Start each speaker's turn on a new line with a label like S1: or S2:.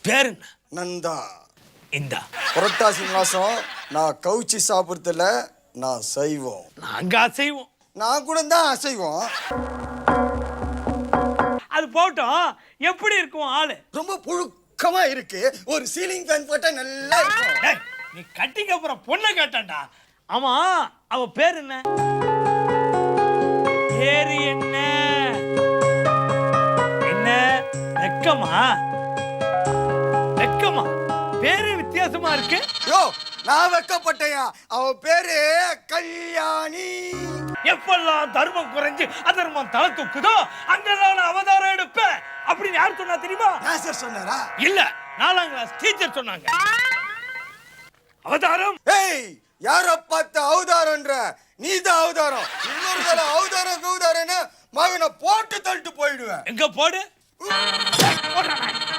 S1: பேரு என்ன?
S2: நந்தா.
S1: இந்தா.
S2: புரட்டாசி மாசம் நான் கவுச்சி சாப்பிடுறதுல நான் சைவம்.
S1: நாங்க அசைவோம்.
S2: நான் கூட தான் அசைவம்.
S1: அது போட்டோம். எப்படி இருக்கும் ஆளு?
S2: ரொம்ப புழுக்கமா இருக்கு. ஒரு சீலிங் ஃபேன் போட்டா நல்லா இருக்கும்.
S1: டேய், நீ கட்டிக்க போற பொண்ணை கேட்டான்டா. ஆமா, அவ பேர் என்ன? பேரு என்ன? என்ன வெக்கமா? வெக்கமா? பேரு வித்தியாசமா இருக்கு.
S2: யோ, நான் வெக்கப்பட்டேயா. அவ பேரு கல்யாணி.
S1: எப்பெல்லாம் தர்மம் குறைஞ்சு அதர்மம் தலை தூக்குதோ அங்கெல்லாம் நான் அவதாரம் எடுப்பேன் அப்படின்னு யார் சொன்னா தெரியுமா?
S2: நாசர் சொன்னாரா?
S1: இல்ல, 4ஆம் கிளாஸ் டீச்சர் சொன்னாங்க. அவதாரம்.
S2: ஏய், யார பார்த்து அவதாரம்ன்ற? நீதான் அவதாரம். இன்னொரு தடவை அவதாரம் கவுதாரன்னு மகனை போட்டு தள்ளிட்டு போயிடுவேன்.
S1: எங்க போடு?